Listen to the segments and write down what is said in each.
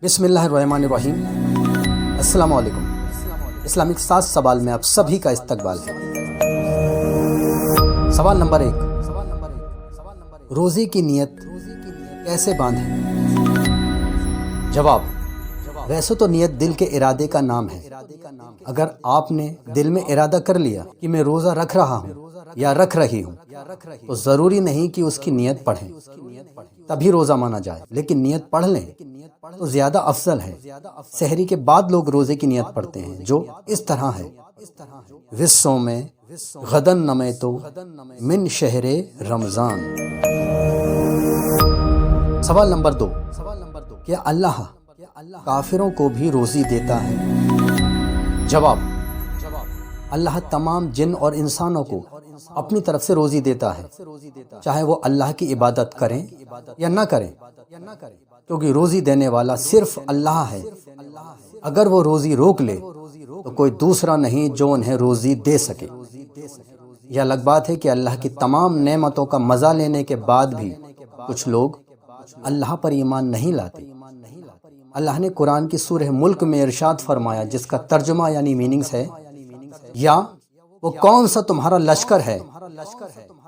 بسم اللہ الرحمن الرحیم۔ السلام علیکم۔ اسلامک 7 سوال میں آپ سبھی کا استقبال ہے۔ سوال نمبر 1، روزے کی نیت کیسے باندھیں؟ جواب، ویسے تو نیت دل کے ارادے کا نام ہے۔ اگر آپ نے دل میں ارادہ کر لیا کہ میں روزہ رکھ رہا ہوں یا رکھ رہی ہوں تو ضروری نہیں کہ اس کی نیت پڑھیں تبھی روزہ مانا جائے، لیکن نیت پڑھ لیں تو زیادہ افضل ہے۔ سحری کے بعد لوگ روزے کی نیت پڑھتے ہیں جو اس طرح ہے: وصوں میں غدن نمیتو من شہر رمضان۔ سوال نمبر 2، کیا اللہ کافروں کو بھی روزی دیتا ہے؟ جواب، اللہ تمام جن اور انسانوں کو اپنی طرف سے روزی دیتا ہے، چاہے وہ اللہ کی عبادت کریں یا نہ کریں، کیونکہ روزی دینے والا صرف اللہ ہے۔ اگر وہ روزی روک لے تو کوئی دوسرا نہیں جو انہیں روزی دے سکے۔ یہ الگ بات ہے کہ اللہ کی تمام نعمتوں کا مزہ لینے کے بعد بھی کچھ لوگ اللہ پر ایمان نہیں لاتے۔ اللہ نے قرآن کی سورہ ملک میں ارشاد فرمایا، جس کا ترجمہ یعنی میننگز ہے: یا وہ کون سا تمہارا لشکر ہے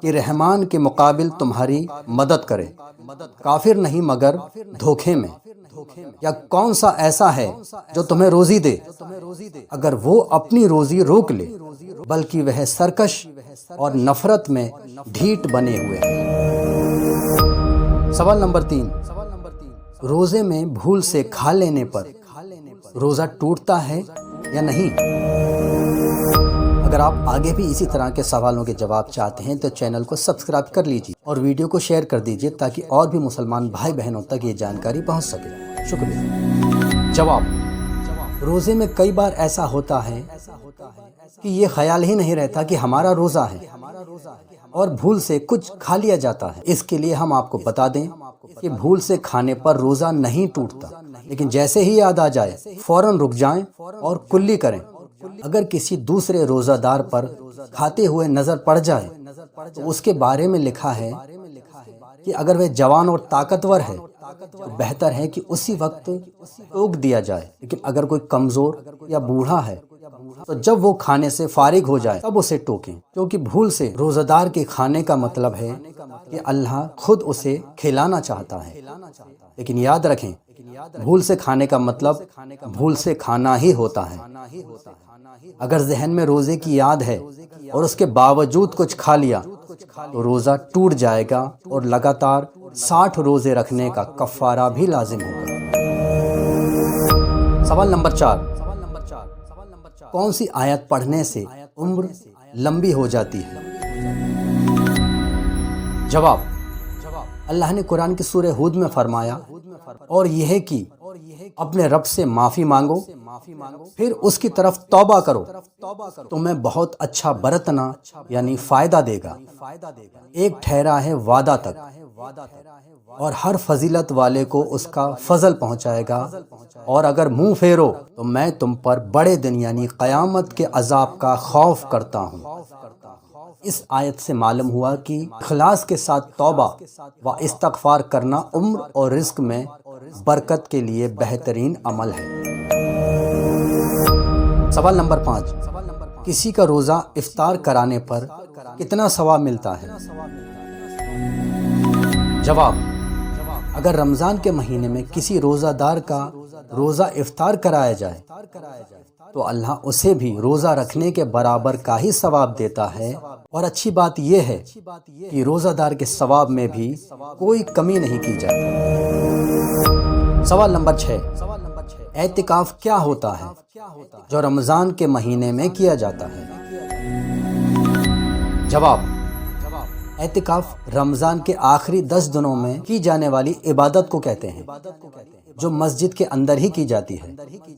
کہ رحمان کے مقابل تمہاری مدد کرے، کافر نہیں مگر دھوکے میں؟ یا کون سا ایسا ہے جو تمہیں روزی دے اگر وہ اپنی روزی روک لے، بلکہ وہ سرکش اور نفرت میں ڈھیٹ بنے ہوئے ہیں۔ سوال نمبر 3، روزے میں بھول سے کھا لینے پر روزہ ٹوٹتا ہے یا نہیں؟ اگر آپ آگے بھی اسی طرح کے سوالوں کے جواب چاہتے ہیں تو چینل کو سبسکرائب کر لیجیے اور ویڈیو کو شیئر کر دیجیے تاکہ اور بھی مسلمان بھائی بہنوں تک یہ جانکاری پہنچ سکے۔ شکریہ۔ جواب، روزے میں کئی بار ایسا ہوتا ہے کہ یہ خیال ہی نہیں رہتا کہ ہمارا روزہ ہے اور بھول سے کچھ کھا لیا جاتا ہے۔ اس کے لیے ہم آپ کو بتا دیں کہ بھول سے کھانے پر روزہ نہیں ٹوٹتا، لیکن جیسے ہی یاد آ جائے فوراً رک جائیں اور کلی کریں۔ اگر کسی دوسرے روزہ دار پر کھاتے ہوئے نظر پڑ جائے تو اس کے بارے میں لکھا ہے کہ اگر وہ جوان اور طاقتور ہے تو بہتر ہے کہ اسی وقت ٹوک دیا جائے، لیکن اگر کوئی کمزور یا بوڑھا ہے تو جب وہ کھانے سے فارغ ہو جائے تب اسے ٹوکیں، کیونکہ بھول سے روزہ دار کے کھانے کا مطلب ہے کہ اللہ خود اسے کھلانا چاہتا ہے۔ لیکن یاد رکھیں، بھول سے کھانے کا مطلب بھول سے کھانا ہی ہوتا ہے۔ اگر ذہن میں روزے کی یاد ہے اور اس کے باوجود کچھ کھا لیا تو روزہ ٹوٹ جائے گا اور لگاتار 60 روزے رکھنے کا کفارہ بھی لازم ہوگا۔ سوال نمبر 4، کون سی آیت پڑھنے سے عمر لمبی ہو جاتی ہے؟ جواب، اللہ نے قرآن کی سورہ ہود میں فرمایا، اور یہ ہے کہ اپنے رب سے معافی مانگو پھر اس کی طرف توبہ کرو، تمہیں بہت اچھا برتنا یعنی فائدہ دے گا۔ ایک ٹھہرا ہے وعدہ تک، اور ہر فضیلت والے کو اس کا فضل پہنچائے گا، اور اگر منہ پھیرو تو میں تم پر بڑے دن یعنی قیامت کے عذاب کا خوف کرتا ہوں۔ اس آیت سے معلوم ہوا کہ اخلاص کے ساتھ توبہ و استغفار کرنا عمر اور رزق میں برکت کے لیے بہترین عمل ہے۔ سوال نمبر 5، کسی کا روزہ افطار کرانے پر کتنا ثواب ملتا ہے؟ جواب، اگر رمضان کے مہینے میں کسی روزہ دار کا روزہ افطار کرایا جائے تو اللہ اسے بھی روزہ رکھنے کے برابر کا ہی ثواب دیتا ہے، اور اچھی بات یہ ہے کہ روزہ دار کے ثواب میں بھی کوئی کمی نہیں کی جاتی۔ سوال نمبر 6، اعتکاف کیا ہوتا ہے جو رمضان کے مہینے میں کیا جاتا ہے؟ جواب، اعتکاف رمضان کے آخری 10 دنوں میں کی جانے والی عبادت کو کہتے ہیں جو مسجد کے اندر ہی کی جاتی ہے،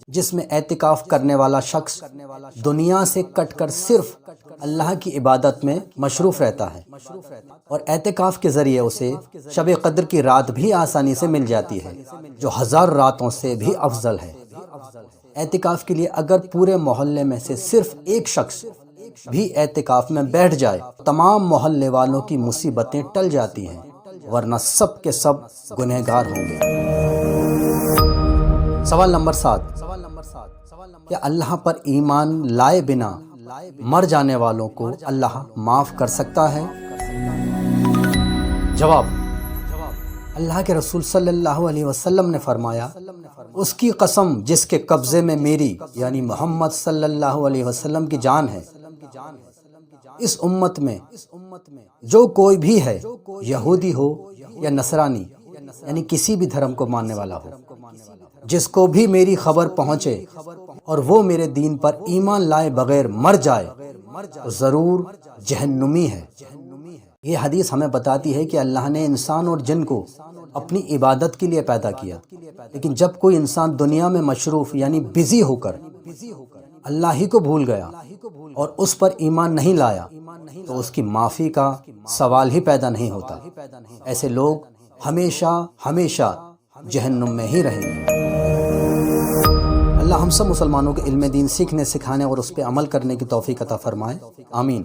جس میں اعتکاف کرنے والا شخص دنیا سے کٹ کر صرف اللہ کی عبادت میں مصروف رہتا ہے، اور اعتکاف کے ذریعے اسے شب قدر کی رات بھی آسانی سے مل جاتی ہے جو 1000 راتوں سے بھی افضل ہے۔ اعتکاف کے لیے اگر پورے محلے میں سے صرف ایک شخص بھی اعتکاف میں بیٹھ جائے تمام محلے والوں کی مصیبتیں ٹل جاتی ہیں، ورنہ سب کے سب گنہگار ہوں گے۔ سوال نمبر 7، کیا اللہ پر ایمان لائے بنا مر جانے والوں کو اللہ معاف کر سکتا ہے؟ جواب، اللہ کے رسول صلی اللہ علیہ وسلم نے فرمایا، اس کی قسم جس کے قبضے میں میری یعنی محمد صلی اللہ علیہ وسلم کی جان ہے، اس امت میں جو کوئی بھی ہے، یہودی ہو یا نصرانی یعنی کسی بھی دھرم کو ماننے والا ہو، جس کو بھی میری خبر پہنچے اور وہ میرے دین پر ایمان لائے بغیر مر جائے تو ضرور جہنمی ہے۔ یہ حدیث ہمیں بتاتی ہے کہ اللہ نے انسان اور جن کو اپنی عبادت کے لیے پیدا کیا، لیکن جب کوئی انسان دنیا میں مصروف یعنی بزی ہو کر اللہ ہی کو بھول گیا اور اس پر ایمان نہیں لایا تو اس کی معافی کا سوال ہی پیدا نہیں ہوتا۔ ایسے لوگ ہمیشہ ہمیشہ جہنم میں ہی رہیں گے۔ اللہ ہم سب مسلمانوں کے علم دین سیکھنے، سکھانے اور اس پہ عمل کرنے کی توفیق عطا فرمائے، آمین۔